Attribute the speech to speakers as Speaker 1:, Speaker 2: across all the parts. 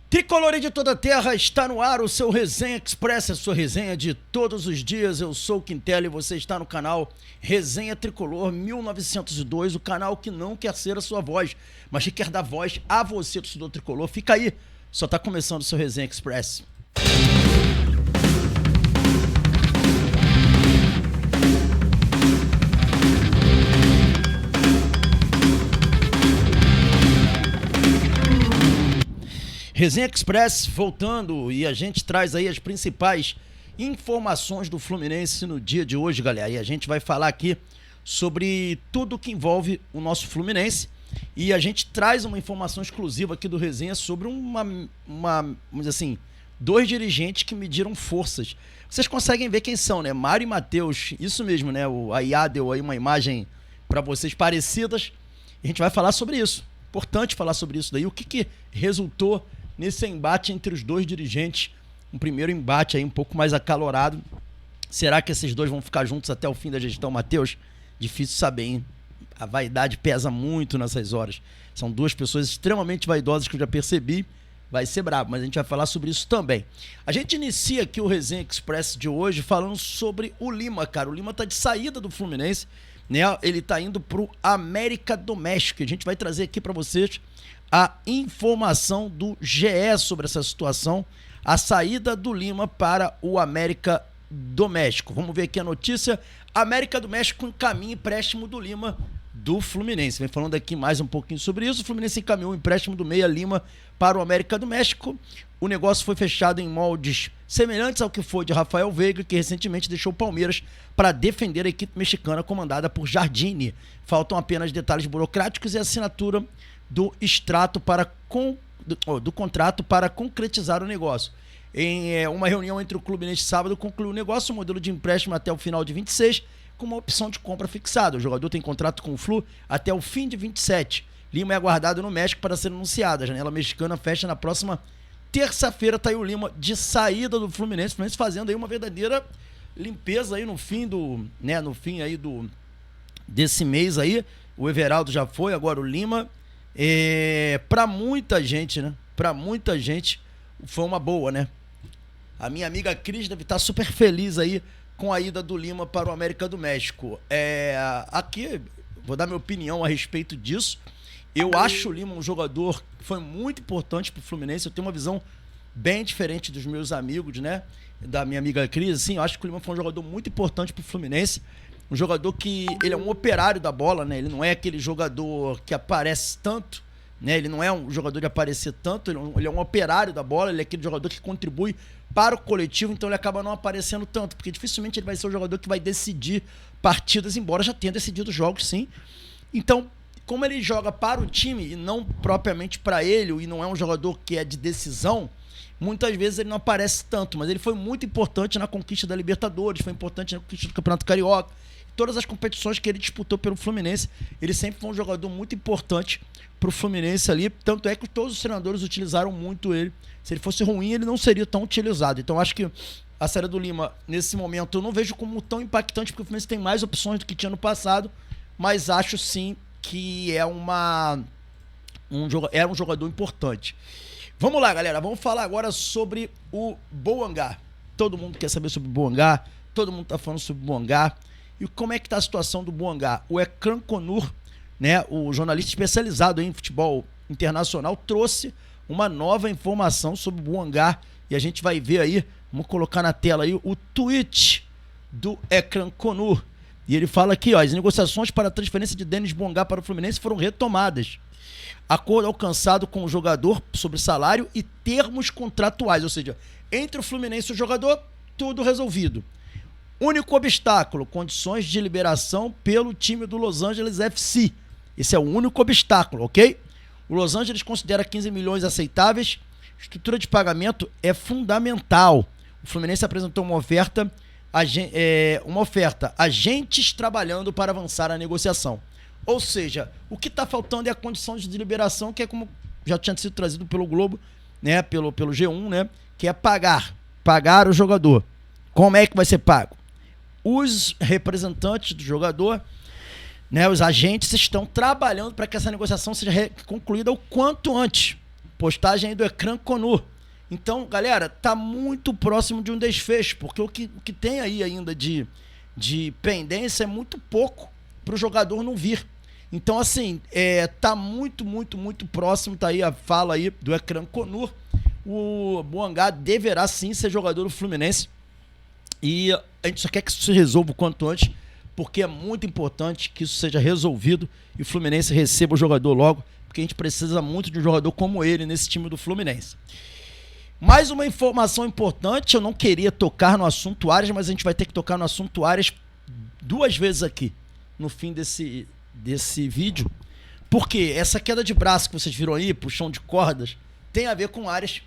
Speaker 1: Tricolor de toda a terra, está no ar o seu Resenha Express, a sua resenha de todos os dias. Eu sou o Quintela e você está no canal Resenha Tricolor 1902, o canal que não quer ser a sua voz, mas que quer dar voz a você, torcedor tricolor. Fica aí, só está começando o seu Resenha Express. Resenha Express voltando e a gente traz aí as principais informações do Fluminense no dia de hoje, galera. E a gente vai falar aqui sobre tudo que envolve o nosso Fluminense e a gente traz uma informação exclusiva aqui do Resenha sobre vamos dizer assim, dois dirigentes que mediram forças. Vocês conseguem ver quem são, né? Mário e Matheus, isso mesmo, né? A IA deu aí uma imagem para vocês parecidas e a gente vai falar sobre isso. Importante falar sobre isso daí, o que resultou nesse embate entre os dois dirigentes, um primeiro embate aí um pouco mais acalorado. Será que esses dois vão ficar juntos até o fim da gestão, Matheus? Difícil saber, hein? A vaidade pesa muito nessas horas. São duas pessoas extremamente vaidosas que eu já percebi. Vai ser brabo, mas a gente vai falar sobre isso também. A gente inicia aqui o Resenha Express de hoje falando sobre o Lima, cara. O Lima tá de saída do Fluminense, né? Ele tá indo pro América do México. A gente vai trazer aqui para vocês a informação do GE sobre essa situação, a saída do Lima para o América do México. Vamos ver aqui a notícia. América do México encaminha empréstimo do Lima do Fluminense. Vem falando aqui mais um pouquinho sobre isso. O Fluminense encaminhou o empréstimo do Meia Lima para o América do México. O negócio foi fechado em moldes semelhantes ao que foi de Rafael Veiga, que recentemente deixou o Palmeiras para defender a equipe mexicana comandada por Jardine. Faltam apenas detalhes burocráticos e assinatura do extrato do contrato para concretizar o negócio. Em uma reunião entre o clube neste sábado, concluiu o negócio, o modelo de empréstimo até o final de 26, com uma opção de compra fixada. O jogador tem contrato com o Flu até o fim de 27. Lima é aguardado no México para ser anunciado. A janela mexicana fecha na próxima terça-feira. Tá aí o Lima de saída do Fluminense. O Fluminense fazendo aí uma verdadeira limpeza aí no fim desse mês aí. O Everaldo já foi, agora o Lima. Pra muita gente, né? Pra muita gente foi uma boa, né? A minha amiga Cris deve estar super feliz aí com a ida do Lima para o América do México. Aqui, vou dar minha opinião a respeito disso. Eu acho o Lima um jogador que foi muito importante pro Fluminense. Eu tenho uma visão bem diferente dos meus amigos, né? Da minha amiga Cris, assim, eu acho que o Lima foi um jogador muito importante pro Fluminense. Um jogador que ele é um operário da bola, né? Ele não é aquele jogador que aparece tanto, né? Ele não é um jogador de aparecer tanto, ele é um operário da bola, ele é aquele jogador que contribui para o coletivo, então ele acaba não aparecendo tanto, porque dificilmente ele vai ser o jogador que vai decidir partidas, embora já tenha decidido jogos, sim. Então, como ele joga para o time e não propriamente para ele, e não é um jogador que é de decisão, muitas vezes ele não aparece tanto, mas ele foi muito importante na conquista da Libertadores, foi importante na conquista do Campeonato Carioca. Todas as competições que ele disputou pelo Fluminense, ele sempre foi um jogador muito importante pro Fluminense ali, tanto é que todos os treinadores utilizaram muito ele. Se ele fosse ruim, ele não seria tão utilizado. Então acho que a saída do Lima, nesse momento, eu não vejo como tão impactante, porque o Fluminense tem mais opções do que tinha no passado, mas acho sim que era um jogador importante. Vamos lá, galera, vamos falar agora sobre o Boangá. Todo mundo quer saber sobre o Boangá, todo mundo tá falando sobre o Boangá. E como é que tá a situação do Boangá? O Ekran Konur, né, o jornalista especializado em futebol internacional, trouxe uma nova informação sobre o Boangá. E a gente vai ver aí, vamos colocar na tela aí o tweet do Ekran Konur. E ele fala aqui, ó, as negociações para a transferência de Denis Boangá para o Fluminense foram retomadas. Acordo alcançado com o jogador sobre salário e termos contratuais, ou seja, entre o Fluminense e o jogador, tudo resolvido. Único obstáculo, condições de liberação pelo time do Los Angeles FC. Esse é o único obstáculo, ok? O Los Angeles considera 15 milhões aceitáveis. Estrutura de pagamento é fundamental. O Fluminense apresentou uma oferta, agentes trabalhando para avançar a negociação. Ou seja, o que está faltando é a condição de liberação, que é como já tinha sido trazido pelo Globo, né? Pelo G1, né? Que é pagar o jogador. Como é que vai ser pago? Os representantes do jogador, né, os agentes estão trabalhando para que essa negociação seja concluída o quanto antes. Postagem aí do Ekran Konur. Então, galera, tá muito próximo de um desfecho, porque o que tem aí ainda de pendência é muito pouco pro jogador não vir. Então, assim, tá muito próximo, tá aí a fala aí do Ekran Konur. O Bouanga deverá sim ser jogador do Fluminense. E a gente só quer que isso se resolva o quanto antes, porque é muito importante que isso seja resolvido e o Fluminense receba o jogador logo, porque a gente precisa muito de um jogador como ele nesse time do Fluminense. Mais uma informação importante, eu não queria tocar no assunto Arias, mas a gente vai ter que tocar no assunto Arias 2 vezes aqui, no fim desse vídeo, porque essa queda de braço que vocês viram aí, puxão de cordas, tem a ver com o Arias.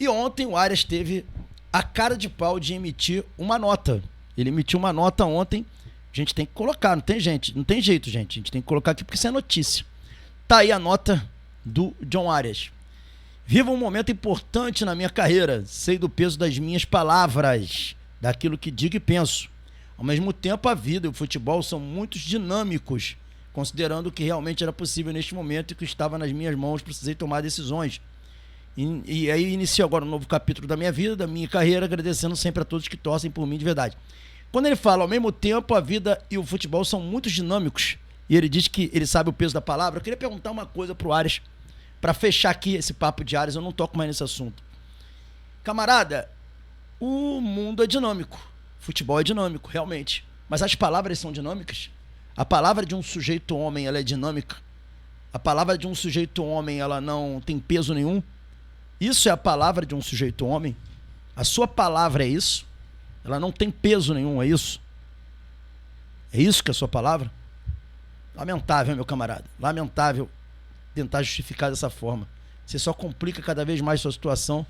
Speaker 1: E ontem o Arias teve a cara de pau de emitir uma nota. Ele emitiu uma nota ontem. A gente tem que colocar, não tem jeito, gente. A gente tem que colocar aqui porque isso é notícia. Tá aí a nota do John Arias. Viva um momento importante na minha carreira. Sei do peso das minhas palavras, daquilo que digo e penso. Ao mesmo tempo, a vida e o futebol são muito dinâmicos, considerando o que realmente era possível neste momento e que estava nas minhas mãos, precisei tomar decisões. E aí inicio agora um novo capítulo da minha vida, da minha carreira, agradecendo sempre a todos que torcem por mim de verdade. Quando ele fala, ao mesmo tempo, a vida e o futebol são muito dinâmicos, e ele diz que ele sabe o peso da palavra, eu queria perguntar uma coisa pro Arias, para fechar aqui esse papo de Arias, eu não toco mais nesse assunto. Camarada, o mundo é dinâmico, futebol é dinâmico, realmente, mas as palavras são dinâmicas? A palavra de um sujeito homem, ela é dinâmica? A palavra de um sujeito homem, ela não tem peso nenhum? Isso é a palavra de um sujeito homem? A sua palavra é isso? Ela não tem peso nenhum, é isso? É isso que é a sua palavra? Lamentável, meu camarada. Lamentável tentar justificar dessa forma. Você só complica cada vez mais a sua situação.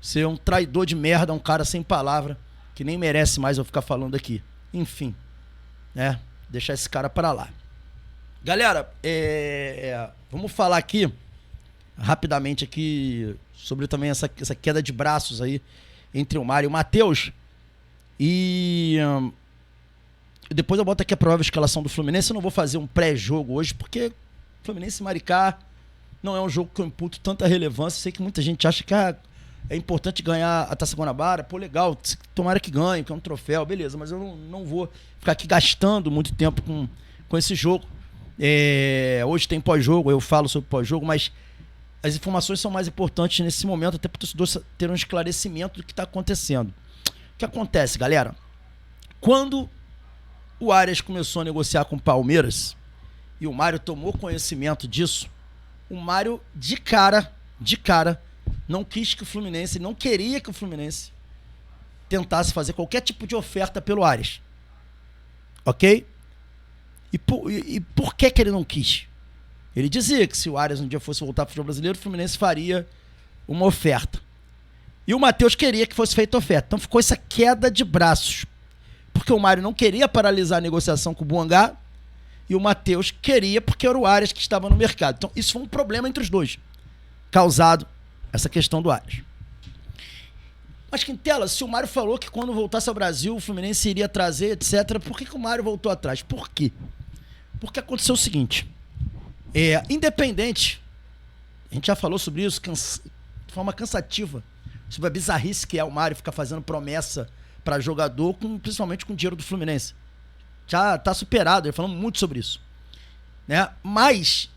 Speaker 1: Você é um traidor de merda, um cara sem palavra, que nem merece mais eu ficar falando aqui. Enfim, né? Deixar esse cara para lá. Galera, vamos falar aqui rapidamente aqui sobre também essa queda de braços aí entre o Mário e o Matheus. E depois eu boto aqui a provável escalação do Fluminense. Eu não vou fazer um pré-jogo hoje, porque Fluminense e Maricá não é um jogo que eu imputo tanta relevância. Sei que muita gente acha que é importante ganhar a Taça Guanabara. Pô, legal, tomara que ganhe, que é um troféu, beleza. Mas eu não vou ficar aqui gastando muito tempo com esse jogo. Hoje tem pós-jogo, eu falo sobre pós-jogo, mas as informações são mais importantes nesse momento, até para o torcedor ter um esclarecimento do que está acontecendo. O que acontece, galera? Quando o Arias começou a negociar com o Palmeiras e o Mário tomou conhecimento disso, o Mário de cara, não quis que o Fluminense, não queria que o Fluminense tentasse fazer qualquer tipo de oferta pelo Arias. Ok? E por que ele não quis? Ele dizia que se o Arias um dia fosse voltar para o futebol brasileiro, o Fluminense faria uma oferta. E o Matheus queria que fosse feita oferta. Então ficou essa queda de braços. Porque o Mário não queria paralisar a negociação com o Bouanga e o Matheus queria porque era o Arias que estava no mercado. Então isso foi um problema entre os dois, causado essa questão do Arias. Mas, Quintela, se o Mário falou que quando voltasse ao Brasil o Fluminense iria trazer, etc., por que o Mário voltou atrás? Por quê? Porque aconteceu o seguinte... independente, a gente já falou sobre isso de forma cansativa, sobre a bizarrice que é o Mário ficar fazendo promessa para jogador, principalmente com o dinheiro do Fluminense. Já tá superado, ele falou muito sobre isso, né? Mas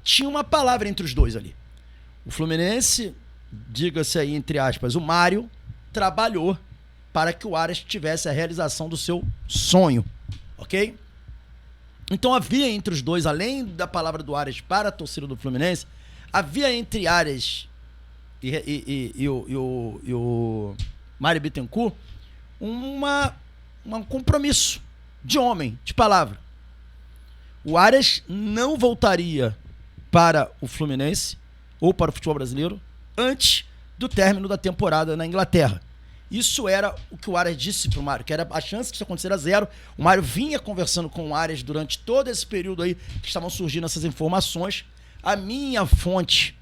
Speaker 1: tinha uma palavra entre os dois ali. O Fluminense, diga-se aí entre aspas, o Mário trabalhou para que o Arias tivesse a realização do seu sonho, ok? Então havia entre os dois, além da palavra do Arias para a torcida do Fluminense, havia entre Arias e o Mário Bittencourt um compromisso de homem, de palavra. O Arias não voltaria para o Fluminense ou para o futebol brasileiro antes do término da temporada na Inglaterra. Isso era o que o Arias disse pro Mário, que era a chance de isso acontecer a zero. O Mário vinha conversando com o Arias durante todo esse período aí que estavam surgindo essas informações. A minha fonte,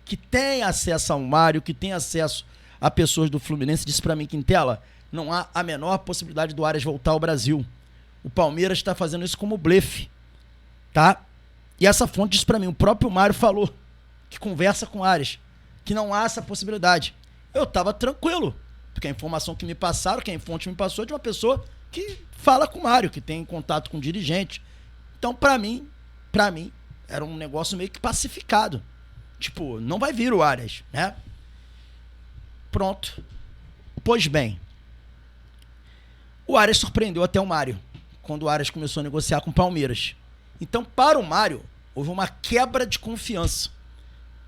Speaker 1: que tem acesso ao Mário, que tem acesso a pessoas do Fluminense, disse pra mim, Quintela, não há a menor possibilidade do Arias voltar ao Brasil. O Palmeiras está fazendo isso como blefe, tá? E essa fonte disse pra mim, o próprio Mário falou que conversa com o Arias, que não há essa possibilidade. Eu tava tranquilo, porque a informação que me passaram, que a fonte me passou, é de uma pessoa que fala com o Mário, que tem contato com o dirigente. Então, pra mim, era um negócio meio que pacificado. Tipo, não vai vir o Arias, né? Pronto. Pois bem, o Arias surpreendeu até o Mário, quando o Arias começou a negociar com o Palmeiras. Então, para o Mário, houve uma quebra de confiança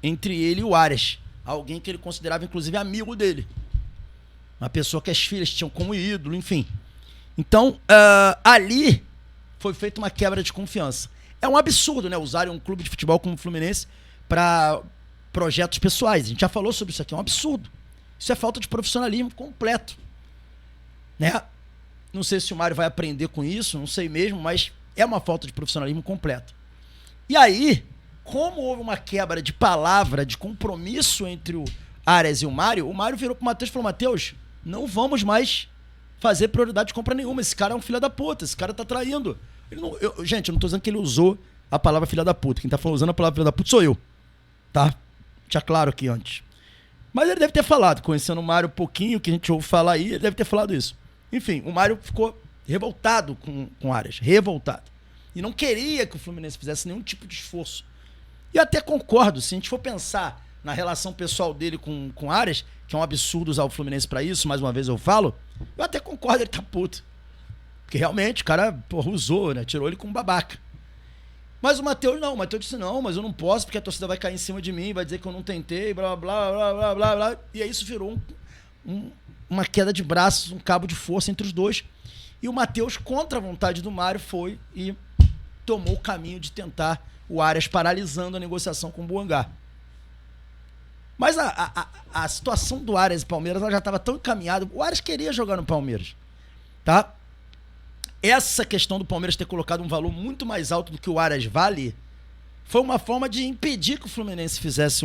Speaker 1: entre ele e o Arias. Alguém que ele considerava, inclusive, amigo dele. Uma pessoa que as filhas tinham como ídolo, enfim. Então, ali foi feita uma quebra de confiança. É um absurdo, né? Usarem um clube de futebol como o Fluminense para projetos pessoais. A gente já falou sobre isso aqui. É um absurdo. Isso é falta de profissionalismo completo. Né? Não sei se o Mário vai aprender com isso, não sei mesmo, mas é uma falta de profissionalismo completo. E aí, como houve uma quebra de palavra, de compromisso entre o Arias e o Mário virou pro Matheus e falou: Matheus, não vamos mais fazer prioridade de compra nenhuma. Esse cara é um filho da puta, esse cara tá traindo. Gente, eu não tô dizendo que ele usou a palavra filha da puta. Quem tá usando a palavra filha da puta sou eu. Tá? Tinha claro aqui antes. Mas ele deve ter falado, conhecendo o Mário um pouquinho, que a gente ouve falar aí, ele deve ter falado isso. Enfim, o Mário ficou revoltado com o Arias. Revoltado. E não queria que o Fluminense fizesse nenhum tipo de esforço. E eu até concordo, se a gente for pensar na relação pessoal dele com o Arias, que é um absurdo usar o Fluminense pra isso, mais uma vez eu falo, eu até concordo, ele tá puto. Porque realmente o cara, porra, usou, né? Tirou ele como babaca. Mas o Matheus não, o Matheus disse: não, mas eu não posso, porque a torcida vai cair em cima de mim, vai dizer que eu não tentei, blá, blá, blá, blá, blá, blá. E aí isso virou uma queda de braços, um cabo de força entre os dois. E o Matheus, contra a vontade do Mário, foi e tomou o caminho de tentar o Arias, paralisando a negociação com o Buangá. Mas a situação do Arias e Palmeiras, ela já estava tão encaminhada. O Arias queria jogar no Palmeiras, tá? Essa questão do Palmeiras ter colocado um valor muito mais alto do que o Arias vale foi uma forma de impedir que o Fluminense fizesse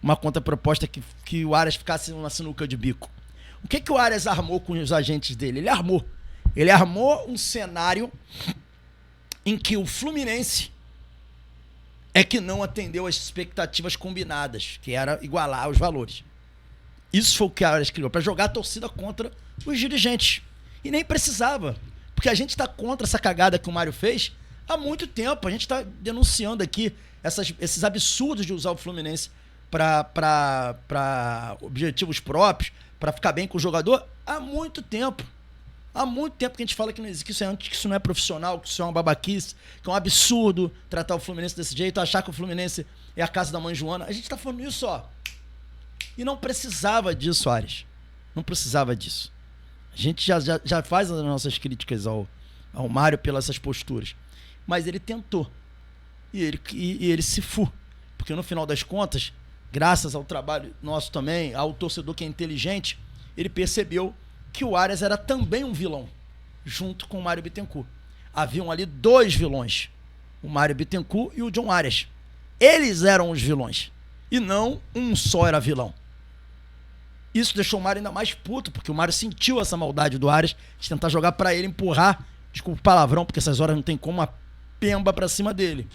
Speaker 1: uma contraproposta que o Arias ficasse numa sinuca de bico. O que o Arias armou com os agentes dele? Ele armou um cenário em que o Fluminense é que não atendeu às expectativas combinadas, que era igualar os valores. Isso foi o que o Arias criou, para jogar a torcida contra os dirigentes. E nem precisava, porque a gente está contra essa cagada que o Mário fez há muito tempo. A gente está denunciando aqui esses absurdos de usar o Fluminense para objetivos próprios, para ficar bem com o jogador, há muito tempo. Há muito tempo que a gente fala que isso não é profissional, que isso é uma babaquice, que é um absurdo tratar o Fluminense desse jeito, achar que o Fluminense é a casa da mãe Joana. A gente tá falando isso, ó. E não precisava disso, Arias. Não precisava disso. A gente já faz as nossas críticas ao Mário pelas essas posturas. Mas ele tentou. E ele se fu. Porque no final das contas, graças ao trabalho nosso também, ao torcedor que é inteligente, ele percebeu que o Arias era também um vilão, junto com o Mário Bittencourt. Haviam ali dois vilões, o Mário Bittencourt e o John Arias. Eles eram os vilões, e não um só era vilão. Isso deixou o Mário ainda mais puto, porque o Mário sentiu essa maldade do Arias, de tentar jogar pra ele, empurrar, desculpa o palavrão, porque essas horas não tem como, uma pemba pra cima dele.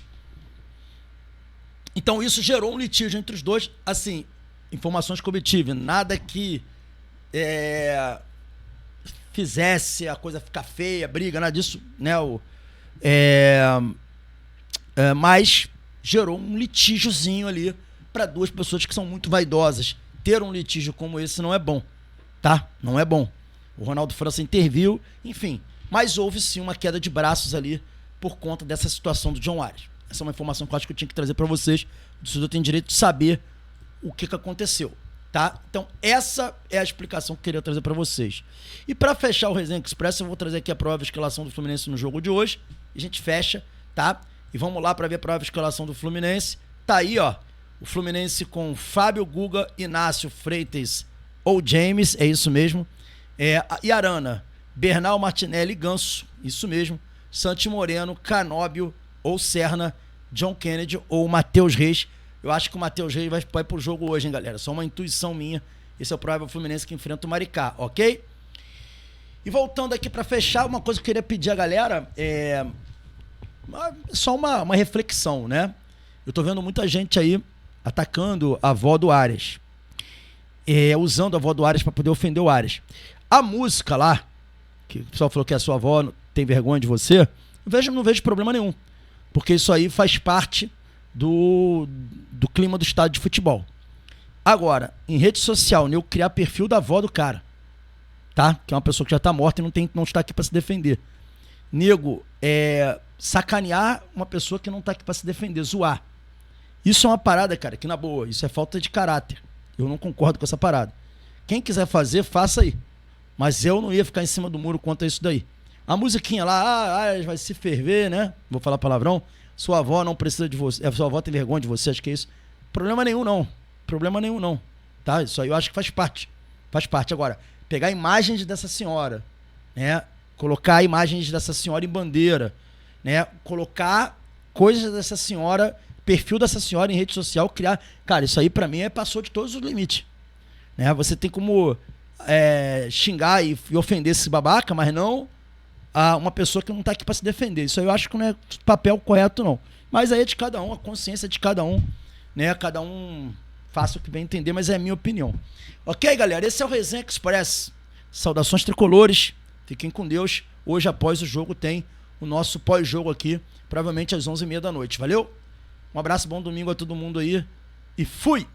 Speaker 1: Então isso gerou um litígio entre os dois, assim, informações que eu obtive, nada que fizesse a coisa ficar feia, briga, nada disso, né? Mas gerou um litígiozinho ali para duas pessoas que são muito vaidosas. Ter um litígio como esse não é bom, tá? Não é bom. O Ronaldo França interviu, enfim. Mas houve sim uma queda de braços ali por conta dessa situação do John Arias. Essa é uma informação que eu acho que eu tinha que trazer para vocês. O torcedor tem direito de saber o que aconteceu. Tá? Então, essa é a explicação que eu queria trazer para vocês. E para fechar o Resenha Express, eu vou trazer aqui a provável escalação do Fluminense no jogo de hoje. E a gente fecha, tá? E vamos lá para ver a provável escalação do Fluminense. Tá aí, ó. O Fluminense com Fábio, Guga, Inácio, Freitas ou James, é isso mesmo. E Arana, Bernal, Martinelli, Ganso, isso mesmo. Santi Moreno, Canóbio ou Serna, John Kennedy ou Matheus Reis. Eu acho que o Matheus Reis vai pro jogo hoje, hein, galera? Só uma intuição minha. Esse é o provável Fluminense que enfrenta o Maricá, ok? E voltando aqui para fechar, uma coisa que eu queria pedir a galera só uma reflexão, né? Eu tô vendo muita gente aí atacando a avó do Arias. Usando a avó do Arias para poder ofender o Arias. A música lá, que o pessoal falou que a sua avó tem vergonha de você, não vejo problema nenhum. Porque isso aí faz parte do clima do estádio de futebol. Agora, em rede social, eu criar perfil da avó do cara, tá? Que é uma pessoa que já tá morta e não está aqui para se defender. Nego, sacanear uma pessoa que não tá aqui para se defender, zoar. Isso é uma parada, cara, que na boa, isso é falta de caráter. Eu não concordo com essa parada. Quem quiser fazer, faça aí. Mas eu não ia ficar em cima do muro quanto a isso daí. A musiquinha lá, vai se ferver, né? Vou falar palavrão. Sua avó não precisa de você. Sua avó tem vergonha de você, acho que é isso. Problema nenhum, não. Tá? Isso aí eu acho que faz parte. Faz parte. Agora, pegar imagens dessa senhora, né? Colocar imagens dessa senhora em bandeira, né? Colocar coisas dessa senhora, perfil dessa senhora em rede social, criar... Cara, isso aí pra mim passou de todos os limites. Né? Você tem como xingar e ofender esse babaca, mas não uma pessoa que não tá aqui pra se defender. Isso aí eu acho que não é papel correto, não. Mas aí é de cada um, a consciência é de cada um, né? Cada um faça o que bem entender, mas é a minha opinião. Ok, galera? Esse é o Resenha Express. Saudações tricolores. Fiquem com Deus. Hoje, após o jogo, tem o nosso pós-jogo aqui, provavelmente às 11h30 da noite. Valeu? Um abraço, bom domingo a todo mundo aí. E fui!